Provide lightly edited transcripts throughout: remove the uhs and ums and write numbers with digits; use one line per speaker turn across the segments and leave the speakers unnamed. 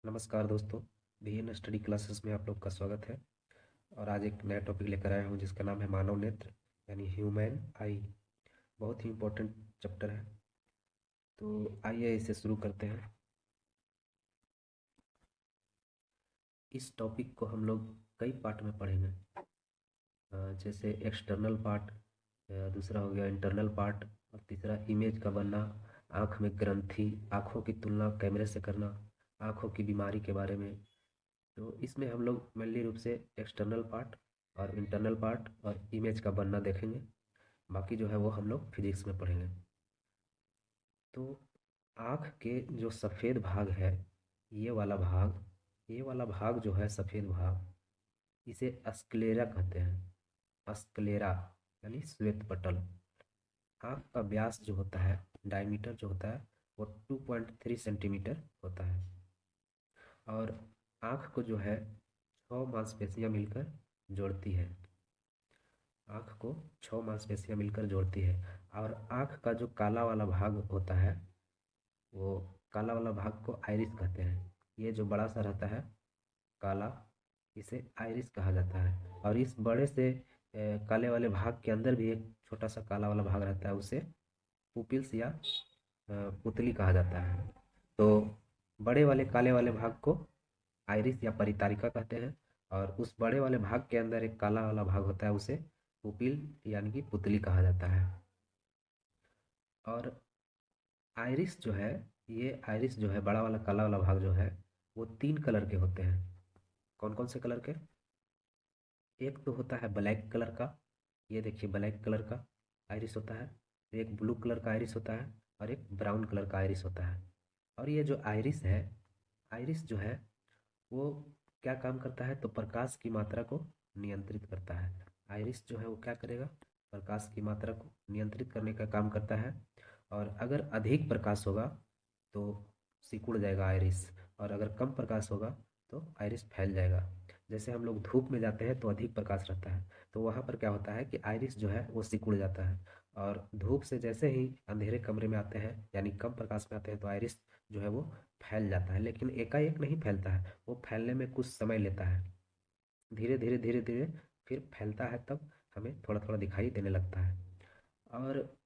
नमस्कार दोस्तों। VN study classes में आप लोग का स्वागत है। और आज एक नया टॉपिक लेकर आया हूँ जिसका नाम है मानव नेत्र यानी ह्यूमन आई। बहुत ही इम्पोर्टेंट चैप्टर है, तो आइए इसे शुरू करते हैं। इस टॉपिक को हम लोग कई पार्ट में पढ़ेंगे। जैसे एक्सटर्नल पार्ट, दूसरा हो गया इंटरनल पार्ट, और तीसरा इमेज का बनना, आँख में ग्रंथि, आँखों की तुलना कैमरे से करना, आँखों की बीमारी के बारे में। तो इसमें हम लोग मेनली रूप से एक्सटर्नल पार्ट और इंटरनल पार्ट और इमेज का बनना देखेंगे। बाकी जो है वो हम लोग फिजिक्स में पढ़ेंगे। तो आँख के जो सफ़ेद भाग है, ये वाला भाग जो है सफ़ेद भाग, इसे स्क्लेरा कहते हैं। स्क्लेरा यानी श्वेत पटल। आँख का व्यास जो होता है, डायमीटर जो होता है, वो 2.3 सेंटीमीटर होता है। और आँख को जो है 6 मांसपेशियाँ मिलकर जोड़ती है। आँख को 6 मांसपेशियाँ मिलकर जोड़ती है। और आँख का जो काला वाला भाग होता है, वो काला वाला भाग को आइरिस कहते हैं। ये जो बड़ा सा रहता है काला, इसे आइरिस कहा जाता है। और इस बड़े से काले वाले भाग के अंदर भी एक छोटा सा काला वाला भाग रहता है, उसे पुपिल्स या पुतली कहा जाता है। तो बड़े वाले काले वाले भाग को आइरिस या परितारिका कहते हैं। और उस बड़े वाले भाग के अंदर एक काला वाला भाग होता है, उसे पुपिल यानी कि पुतली कहा जाता है। और आइरिस जो है, ये आइरिस जो है, बड़ा वाला काला वाला भाग जो है, वो 3 कलर के होते हैं। कौन कौन से कलर के? एक तो होता है ब्लैक कलर का, ये देखिए ब्लैक कलर का आइरिस होता है। एक ब्लू कलर का आइरिस होता है, और एक ब्राउन कलर का आइरिस होता है। और ये जो आइरिस है, आइरिस जो है वो क्या काम करता है, तो प्रकाश की मात्रा को नियंत्रित करता है। आइरिस जो है वो क्या करेगा, प्रकाश की मात्रा को नियंत्रित करने का काम करता है। और अगर अधिक प्रकाश होगा तो सिकुड़ जाएगा आइरिस, और अगर कम प्रकाश होगा तो आइरिस फैल जाएगा। जैसे हम लोग धूप में जाते हैं तो अधिक प्रकाश रहता है, तो वहाँ पर क्या होता है कि आइरिस जो है वो सिकुड़ जाता है। और धूप से जैसे ही अंधेरे कमरे में आते हैं यानी कम प्रकाश में आते हैं, तो आइरिस जो है वो फैल जाता है। लेकिन एकाएक नहीं फैलता है, वो फैलने में कुछ समय लेता है। धीरे धीरे धीरे धीरे फिर फैलता है, तब हमें थोड़ा थोड़ा दिखाई देने लगता है। और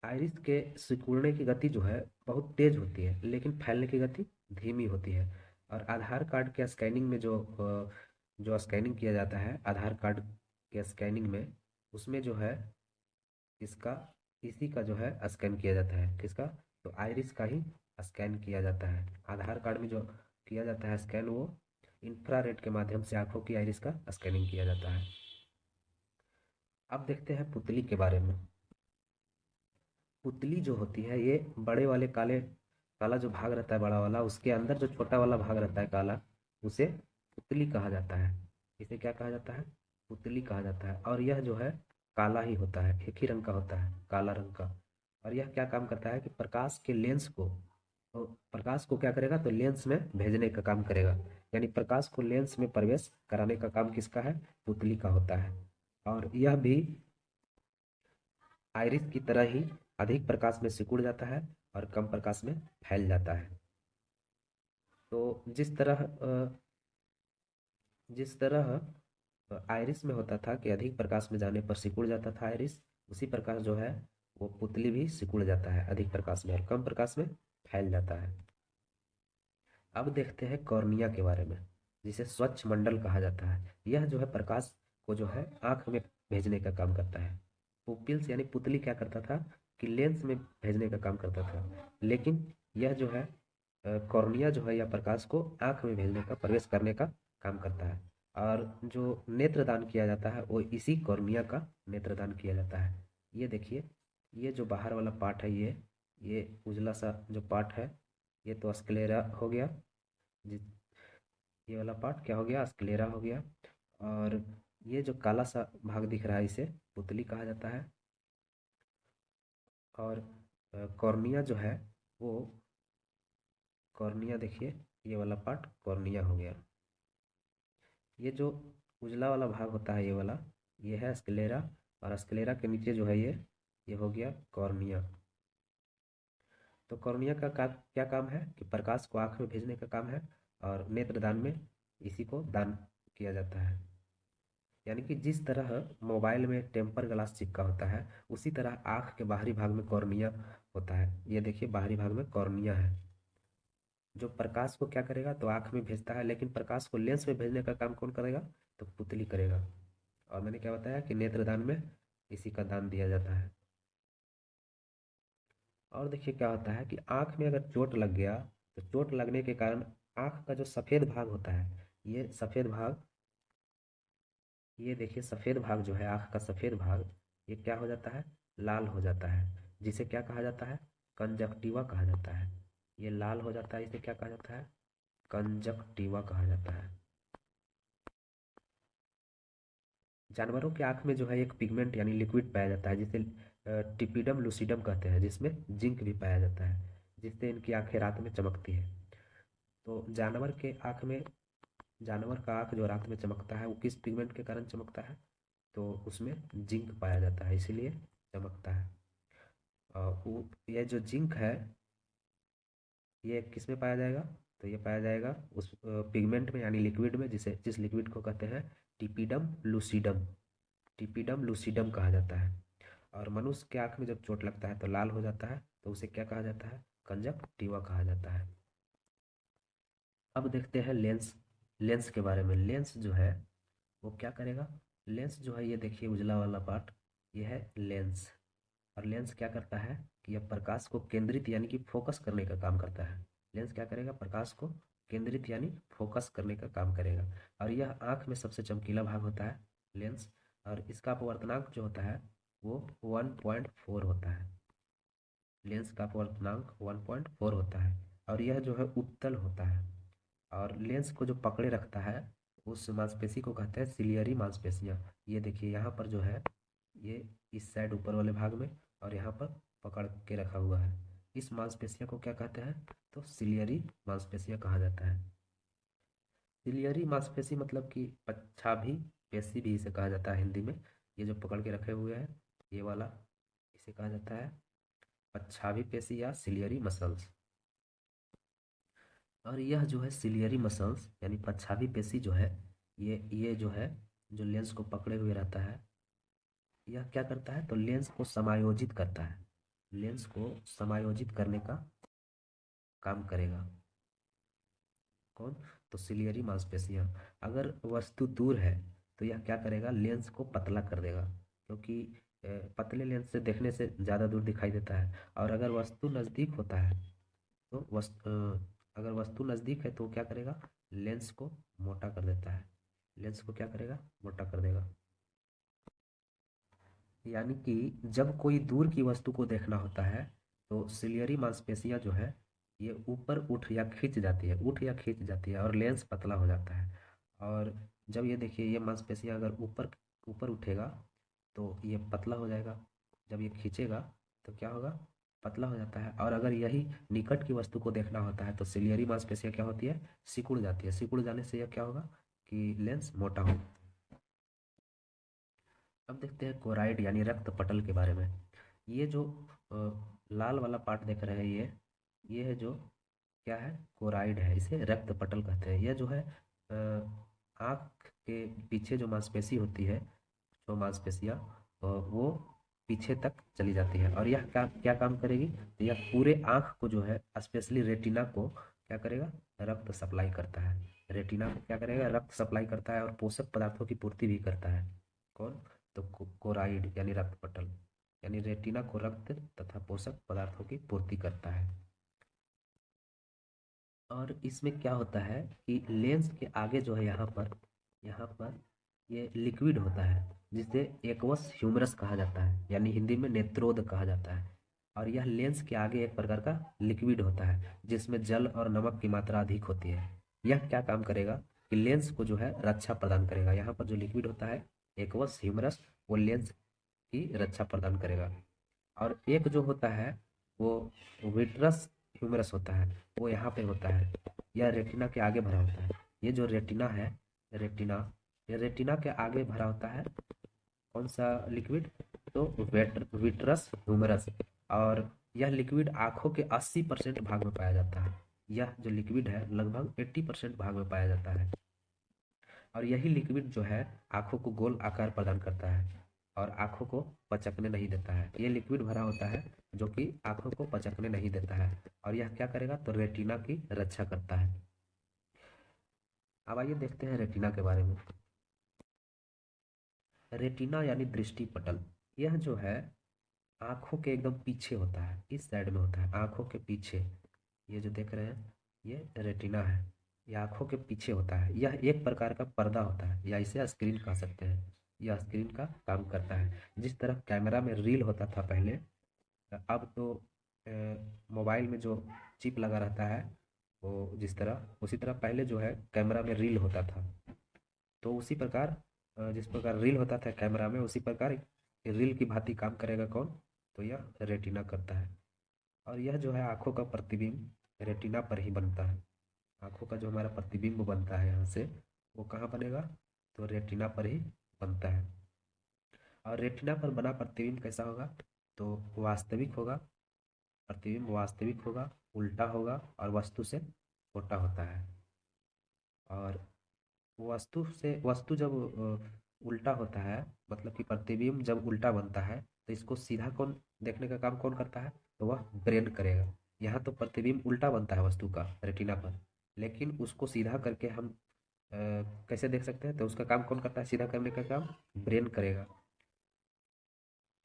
आइरिस के सिकुड़ने की गति जो है बहुत तेज होती है, लेकिन फैलने की गति धीमी होती है। और आधार कार्ड के स्कैनिंग में जो स्कैनिंग किया जाता है, आधार कार्ड के स्कैनिंग में, उसमें जो है इसका इसी का जो है स्कैन किया जाता है। किसका? तो आइरिस का ही स्कैन किया जाता है। आधार कार्ड में जो किया जाता है स्कैन, वो इंफ्रारेड के माध्यम से आंखों की आइरिस का स्कैनिंग किया जाता है। अब देखते हैं पुतली के बारे में। पुतली जो होती है, ये बड़े वाले काला जो भाग रहता है बड़ा वाला, उसके अंदर जो छोटा वाला भाग रहता है काला, उसे पुतली कहा जाता है। इसे क्या कहा जाता है? पुतली कहा जाता है। और यह जो है काला ही होता है, एक ही रंग का होता है, काला रंग का। और यह क्या काम करता है कि प्रकाश के लेंस को, तो प्रकाश को क्या करेगा, तो लेंस में भेजने का काम करेगा। यानी प्रकाश को लेंस में प्रवेश कराने का काम किसका है? पुतली का होता है। और यह भी आइरिस की तरह ही अधिक प्रकाश में सिकुड़ जाता है और कम प्रकाश में फैल जाता है। तो जिस तरह आइरिस में होता था कि अधिक प्रकाश में जाने पर सिकुड़ जाता था आइरिस, उसी प्रकार जो है वो पुतली भी सिकुड़ जाता है अधिक प्रकाश में, और कम प्रकाश में फैल जाता है। अब देखते हैं कॉर्निया के बारे में, जिसे स्वच्छ मंडल कहा जाता है। यह जो है प्रकाश को जो है आँख में भेजने का काम करता है। पुपिल्स यानी पुतली क्या करता था कि लेंस में भेजने का काम करता था। लेकिन यह जो है कॉर्निया जो है, या प्रकाश को आँख में भेजने का, प्रवेश करने का काम करता है। और जो नेत्रदान किया जाता है वो इसी कॉर्निया का नेत्रदान किया जाता है। ये देखिए, ये जो बाहर वाला पार्ट है, ये उजला सा जो पार्ट है, ये तो स्क्लेरा हो गया। जी, ये वाला पार्ट क्या हो गया? स्क्लेरा हो गया। और ये जो काला सा भाग दिख रहा है, इसे पुतली कहा जाता है। और कॉर्निया जो है वो, कॉर्निया देखिए, ये वाला पार्ट कॉर्निया हो गया। ये जो उजला वाला भाग होता है, ये है स्क्लेरा। और स्क्लेरा के नीचे जो है ये हो गया कॉर्निया। तो कॉर्निया का क्या काम है कि प्रकाश को आँख में भेजने का काम है, और नेत्रदान में इसी को दान किया जाता है। यानी कि जिस तरह मोबाइल में टेम्पर ग्लास चिपका होता है, उसी तरह आँख के बाहरी भाग में कॉर्निया होता है। ये देखिए बाहरी भाग में कॉर्निया है, जो प्रकाश को क्या करेगा तो आँख में भेजता है, लेकिन प्रकाश को लेंस में भेजने का काम कौन करेगा तो पुतली करेगा। और मैंने क्या बताया कि नेत्रदान में इसी का दान दिया जाता है। और देखिए क्या होता है कि आँख में अगर चोट लग गया, तो चोट लगने के कारण आँख का जो सफ़ेद भाग होता है, ये सफ़ेद भाग, ये देखिए सफ़ेद भाग जो है आँख का सफ़ेद भाग, ये क्या हो जाता है लाल हो जाता है, जिसे क्या कहा जाता है कंजक्टिवा कहा जाता है। ये लाल हो जाता है, इसे क्या कहा जाता है कंजक्टिवा कहा जाता है। जानवरों के आँख में जो है एक पिगमेंट यानी लिक्विड पाया जाता है, जिसे टिपिडम लूसिडम कहते हैं, जिसमें जिंक भी पाया जाता है, जिससे इनकी आंखें रात में चमकती है। तो जानवर का आँख जो रात में चमकता है वो किस पिगमेंट के कारण चमकता है, तो उसमें जिंक पाया जाता है, इसीलिए चमकता है। ये जो जिंक है, ये किस में पाया जाएगा, तो ये पाया जाएगा उस पिगमेंट में यानी लिक्विड में, जिस लिक्विड को कहते हैं टिपिडम लूसिडम। टिपिडम लूसिडम कहा जाता है। और मनुष्य के आँख में जब चोट लगता है तो लाल हो जाता है, तो उसे क्या कहा जाता है कंजक्टिवा कहा जाता है। अब देखते हैं लेंस। लेंस के बारे में, लेंस जो है वो क्या करेगा, लेंस जो है ये देखिए उजला वाला पार्ट, ये है लेंस। और लेंस क्या करता है कि यह प्रकाश को केंद्रित यानी कि फोकस करने का काम करता है। लेंस क्या करेगा प्रकाश को केंद्रित यानी फोकस करने का काम करेगा। और यह आँख में सबसे चमकीला भाग होता है लेंस, और इसका अपवर्तनांक जो होता है वो 1.4 होता है। लेंस का अपवर्तनांक 1.4 होता है, और यह जो है उत्तल होता है। और लेंस को जो पकड़े रखता है उस मांसपेशी को कहते हैं सिलियरी मांसपेशियाँ। ये देखिए यहाँ पर जो है ये इस साइड ऊपर वाले भाग में, और यहाँ पर पकड़ के रखा हुआ है। इस मांसपेशियों को क्या कहते हैं तो सिलियरी मांसपेशियाँ कहा जाता है। सिलियरी मांसपेशी मतलब कि पच्छाभी पेशी भी इसे कहा जाता है हिंदी में। ये जो पकड़ के रखे हुए हैं ये वाला, इसे कहा जाता है पच्छाभी पेशी या सिलियरी मसल्स। और यह जो है सिलियरी मसल्स यानी पच्छाभी पेशी जो है, ये जो है जो लेंस को पकड़े हुए रहता है, यह क्या करता है तो लेंस को समायोजित करता है। लेंस को समायोजित करने का काम करेगा कौन, तो सिलियरी मांसपेशियाँ। अगर वस्तु दूर है तो यह क्या करेगा लेंस को पतला कर देगा, क्योंकि पतले लेंस से देखने से ज़्यादा दूर दिखाई देता है। और अगर वस्तु नज़दीक होता है तो अगर वस्तु नज़दीक है तो क्या करेगा लेंस को मोटा कर देता है। लेंस को क्या करेगा मोटा कर देगा। यानी कि जब कोई दूर की वस्तु को देखना होता है तो सिलियरी मांसपेशियां जो है ये ऊपर उठ या खींच जाती है, और लेंस पतला हो जाता है। और जब ये देखिए ये मांसपेशियां अगर ऊपर ऊपर उठेगा तो ये पतला हो जाएगा, जब ये खींचेगा तो क्या होगा पतला हो जाता है। और अगर यही निकट की वस्तु को देखना होता है तो सिलियरी मांसपेशियां क्या होती है सिकुड़ जाती है। सिकुड़ जाने से यह क्या होगा कि लेंस मोटा हो। अब देखते हैं कोराइड यानी रक्त पटल के बारे में। ये जो अ, लाल वाला पार्ट देख रहे हैं ये है जो क्या है कोराइड है, इसे रक्त पटल कहते हैं। यह जो है आँख के पीछे जो मांसपेशी होती है, जो मांसपेशियाँ वो पीछे तक चली जाती है। और यह क्या क्या काम करेगी तो यह पूरे आँख को जो है स्पेशली रेटिना को क्या करेगा रक्त सप्लाई करता है। रेटिना को क्या करेगा रक्त सप्लाई करता है, और पोषक पदार्थों की पूर्ति भी करता है कौन, तो कोराइड यानी रक्त पटल, यानी रेटिना को रक्त तथा पोषक पदार्थों की पूर्ति करता है। और इसमें क्या होता है कि लेंस के आगे जो है यहाँ पर ये लिक्विड होता है, जिसे एक्वस ह्यूमरस कहा जाता है, यानी हिंदी में नेत्रोद कहा जाता है। और यह लेंस के आगे एक प्रकार का लिक्विड होता है जिसमें जल और नमक की मात्रा अधिक होती है। यह क्या काम करेगा कि लेंस को जो है रक्षा प्रदान करेगा। यहाँ पर जो लिक्विड होता है एक्वस ह्यूमरस, वो लेंस की रक्षा प्रदान करेगा। और एक जो होता है वो विट्रस ह्यूमरस होता है, वो यहाँ पे होता है, यह रेटिना के आगे भरा होता है। ये जो रेटिना है रेटिना ये रेटिना के आगे भरा होता है कौन सा लिक्विड तो विट्रस ह्यूमरस। और यह लिक्विड आँखों के 80% भाग में पाया जाता है। यह जो लिक्विड है लगभग 80% भाग में पाया जाता है। और यही लिक्विड जो है आँखों को गोल आकार प्रदान करता है और आँखों को पचकने नहीं देता है। ये लिक्विड भरा होता है जो कि आँखों को पचकने नहीं देता है। और यह क्या करेगा, तो रेटिना की रक्षा करता है। अब आइए देखते हैं रेटिना के बारे में। रेटिना यानी दृष्टि पटल, यह जो है आँखों के एकदम पीछे होता है, इस साइड में होता है, आँखों के पीछे। ये जो देख रहे हैं ये रेटिना है, ये आँखों के पीछे होता है। यह एक प्रकार का पर्दा होता है या इसे स्क्रीन कह सकते हैं। यह स्क्रीन का काम करता है। जिस तरह कैमरा में रील होता था पहले, अब तो मोबाइल में जो चिप लगा रहता है वो जिस तरह, उसी तरह पहले जो है कैमरा में रील होता था। तो उसी प्रकार जिस प्रकार रील होता था कैमरा में, उसी प्रकार रील की भांति काम करेगा कौन, तो यह रेटिना करता है। और यह जो है आँखों का प्रतिबिंब रेटिना पर ही बनता है। आँखों का जो हमारा प्रतिबिंब बनता है यहाँ से, वो कहाँ बनेगा, तो रेटिना पर ही बनता है। और रेटिना पर बना प्रतिबिंब कैसा होगा, तो वास्तविक होगा। प्रतिबिंब वास्तविक होगा, उल्टा होगा और वस्तु से छोटा होता है। और वस्तु जब उल्टा होता है, मतलब कि प्रतिबिंब जब उल्टा बनता है, तो इसको सीधा कौन देखने का काम कौन करता है, तो वह ब्रेन करेगा। यहाँ तो प्रतिबिंब उल्टा बनता है वस्तु का रेटिना पर, लेकिन उसको सीधा करके हम कैसे देख सकते हैं, तो उसका काम कौन करता है, सीधा करने का काम ब्रेन करेगा।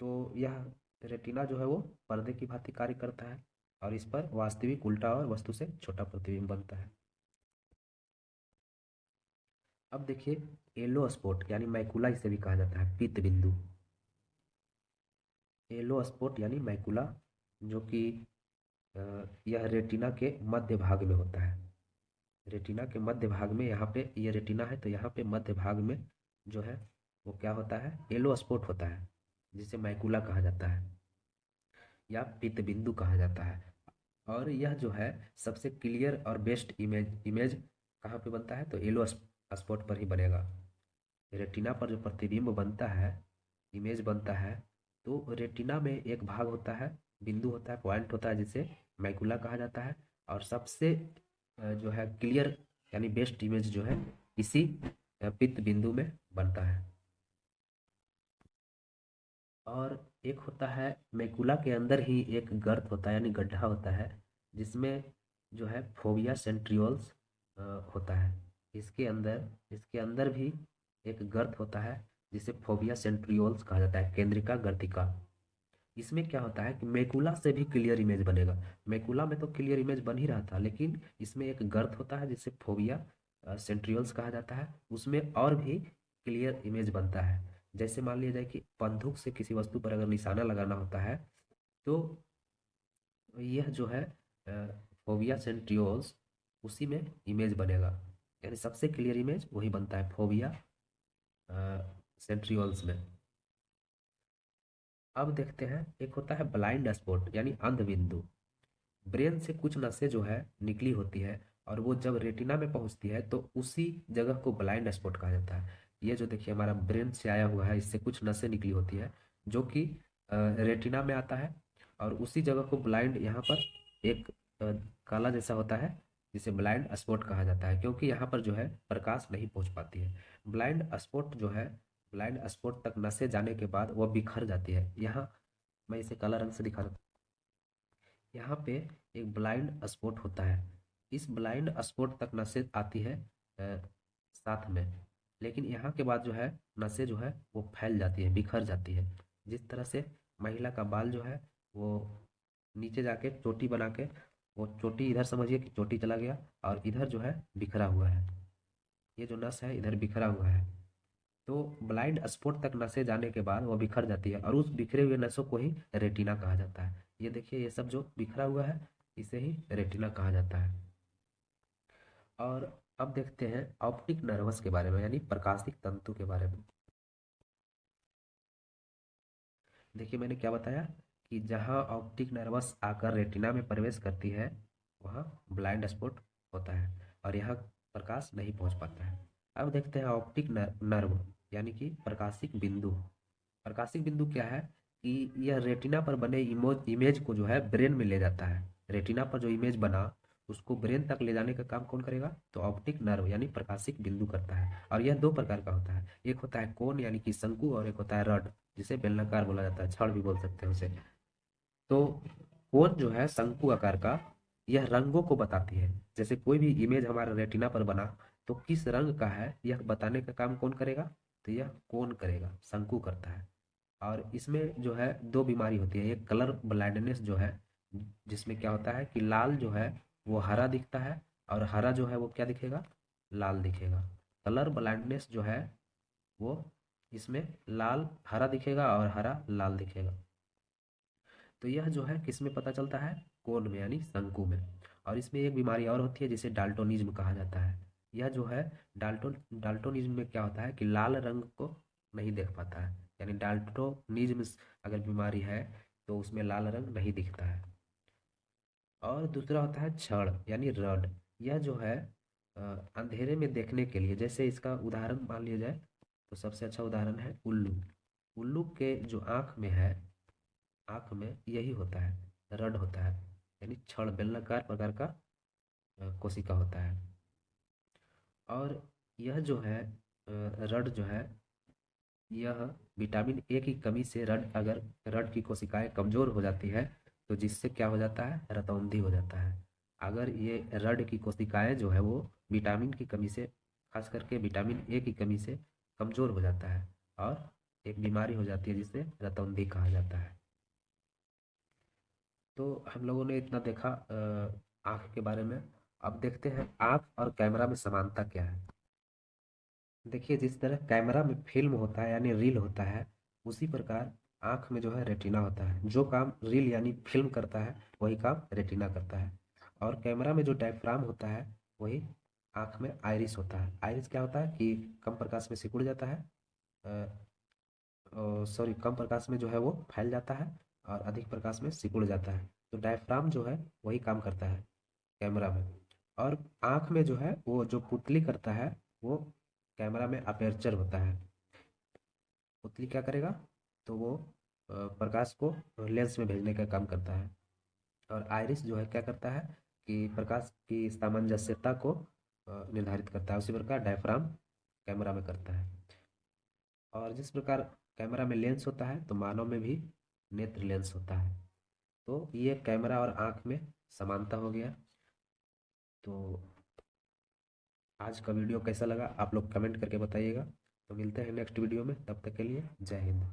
तो यह रेटिना जो है वो पर्दे की भांति कार्य करता है और इस पर वास्तविक उल्टा और वस्तु से छोटा प्रतिबिंब बनता है। अब देखिए येलो स्पॉट यानी मैकुला इसे भी कहा जाता है, पीत बिंदु। येलो स्पॉट यानी मैकुला, जो कि यह रेटिना के मध्य भाग में होता है। रेटिना के मध्य भाग में, यहाँ पे ये रेटिना है तो यहाँ पे मध्य भाग में जो है वो क्या होता है, येलो स्पॉट होता है, जिसे मैकुला कहा जाता है या पीत बिंदु कहा जाता है। और यह जो है सबसे क्लियर और बेस्ट इमेज इमेज कहाँ पे बनता है, तो येलो स्पॉट पर ही बनेगा। रेटिना पर जो प्रतिबिंब बनता है, इमेज बनता है, तो रेटिना में एक भाग होता है, बिंदु होता है, पॉइंट होता है, जिसे मैकुला कहा जाता है। और सबसे जो है क्लियर यानी बेस्ट इमेज जो है इसी पित्त बिंदु में बनता है। और एक होता है मैकुला के अंदर ही एक गर्त होता है यानी गड्ढा होता है, जिसमें जो है फोविया सेंट्रियोल्स होता है। इसके अंदर भी एक गर्त होता है, जिसे फोविया सेंट्रियोल्स कहा जाता है, केंद्रिका गर्तिका। इसमें क्या होता है कि मैकुला से भी क्लियर इमेज बनेगा। मैकुला में तो क्लियर इमेज बन ही रहा था, लेकिन इसमें एक गर्त होता है जिसे फोविया सेंट्रियोल्स कहा जाता है, उसमें और भी क्लियर इमेज बनता है। जैसे मान लिया जाए कि बंदूक से किसी वस्तु पर अगर निशाना लगाना होता है, तो यह जो है फोविया सेंट्रियोल्स उसी में इमेज बनेगा, यानी सबसे क्लियर इमेज वही बनता है फोविया सेंट्रियोल्स में। अब देखते हैं एक होता है ब्लाइंड स्पॉट यानी अंध बिंदु। ब्रेन से कुछ नसें जो है निकली होती है और वो जब रेटिना में पहुंचती है तो उसी जगह को ब्लाइंड स्पॉट कहा जाता है। ये जो देखिए हमारा ब्रेन से आया हुआ है, इससे कुछ नसें निकली होती है जो कि रेटिना में आता है, और उसी जगह को ब्लाइंड, यहाँ पर एक काला जैसा होता है जिसे ब्लाइंड स्पॉट कहा जाता है, क्योंकि यहाँ पर जो है प्रकाश नहीं पहुंच पाती है। ब्लाइंड स्पॉट जो है, ब्लाइंड स्पॉट तक नसें जाने के बाद वह बिखर जाती है। यहाँ मैं इसे काला रंग से दिखा रहा हूँ। यहाँ पे एक ब्लाइंड स्पॉट होता है। इस ब्लाइंड स्पॉट तक नसें आती है साथ में, लेकिन यहाँ के बाद जो है नसें जो है वो फैल जाती है, बिखर जाती है। जिस तरह से महिला का बाल जो है वो नीचे जाके चोटी बना के, वो चोटी इधर समझिए कि चोटी चला गया और इधर जो है बिखरा हुआ है, ये जो नस है इधर बिखरा हुआ है। तो ब्लाइंड स्पॉट तक नसें जाने के बाद वो बिखर जाती है और उस बिखरे हुए नसों को ही रेटिना कहा जाता है। ये देखिए ये सब जो बिखरा हुआ है इसे ही रेटिना कहा जाता है। और अब देखते हैं ऑप्टिक नर्वस के बारे में यानी प्रकाशिक तंतु के बारे में। देखिए मैंने क्या बताया कि जहाँ ऑप्टिक नर्वस आकर रेटिना में प्रवेश करती है वहाँ ब्लाइंड स्पॉट होता है और यहाँ प्रकाश नहीं पहुँच पाता है। अब देखते हैं ऑप्टिक नर्व यानी कि प्रकाशिक बिंदु। प्रकाशिक बिंदु क्या है, कि यह रेटिना पर बने इमेज को जो है ब्रेन में ले जाता है। रेटिना पर जो इमेज बना उसको ब्रेन तक ले जाने का काम कौन करेगा? तो ऑप्टिक नर्व यानी प्रकाशिक बिंदु करता है। और यह दो प्रकार का होता है, एक होता है कोन यानी कि शंकु, और एक होता है रड जिसे बेलनाकार बोला जाता है, छड़ भी बोल सकते हैं उसे। तो कोन जो है शंकु आकार का, यह रंगों को बताती है। जैसे कोई भी इमेज हमारे रेटिना पर बना तो किस रंग का है यह बताने का काम कौन करेगा? तो यह कोन करेगा, शंकु करता है। और इसमें जो है दो बीमारी होती है, एक कलर ब्लाइंडनेस जो है, जिसमें क्या होता है कि लाल जो है वो हरा दिखता है, और हरा जो है वो क्या दिखेगा? लाल दिखेगा। कलर ब्लाइंडनेस जो है वो इसमें लाल हरा दिखेगा और हरा लाल दिखेगा। तो यह जो है किस में पता चलता है? कोन में यानी शंकु में। और इसमें एक बीमारी और होती है जिसे डाल्टोनिज्म कहा जाता है। यह जो है डाल्टोनिज्म में क्या होता है कि लाल रंग को नहीं देख पाता है, यानी डाल्टोनिज्म अगर बीमारी है तो उसमें लाल रंग नहीं दिखता है। और दूसरा होता है छड़ यानी रड। यह जो है अ, अंधेरे में देखने के लिए, जैसे इसका उदाहरण मान लिया जाए तो सबसे अच्छा उदाहरण है उल्लू। उल्लू के जो आँख में है, आँख में यही होता है, रड होता है, यानी छड़ बेलनाकार प्रकार का कोशिका होता है। और यह जो है रड जो है, यह विटामिन ए की कमी से रड की कोशिकाएं कमजोर हो जाती है, तो जिससे क्या हो जाता है? रतौंधी हो जाता है। अगर ये रड की कोशिकाएं जो है वो विटामिन की कमी से, खास करके विटामिन ए की कमी से कमजोर हो जाता है, और एक बीमारी हो जाती है जिसे रतौंधी कहा जाता है। तो हम लोगों ने इतना देखा आँख के बारे में। अब देखते हैं आँख और कैमरा में समानता क्या है। देखिए, जिस तरह कैमरा में फिल्म होता है यानी रील होता है, उसी प्रकार आँख में जो है रेटिना होता है। जो काम रील यानी फिल्म करता है वही काम रेटिना करता है। और कैमरा में जो डायफ्राम होता है वही आँख में आइरिस होता है। आइरिस क्या होता है कि कम प्रकाश में सिकुड़ जाता है, सॉरी, कम प्रकाश में जो है वो फैल जाता है और अधिक प्रकाश में सिकुड़ जाता है। तो डायफ्राम जो है वही काम करता है कैमरा में। और आँख में जो है वो जो पुतली करता है वो कैमरा में अपेर्चर होता है। पुतली क्या करेगा? तो वो प्रकाश को लेंस में भेजने का काम करता है। और आइरिस जो है क्या करता है कि प्रकाश की सामंजस्यता को निर्धारित करता है। उसी प्रकार डायफ्राम कैमरा में करता है। और जिस प्रकार कैमरा में लेंस होता है तो मानव में भी नेत्र लेंस होता है। तो ये कैमरा और आँख में समानता हो गया। तो आज का वीडियो कैसा लगा आप लोग कमेंट करके बताइएगा। तो मिलते हैं नेक्स्ट वीडियो में, तब तक के लिए जय हिंद।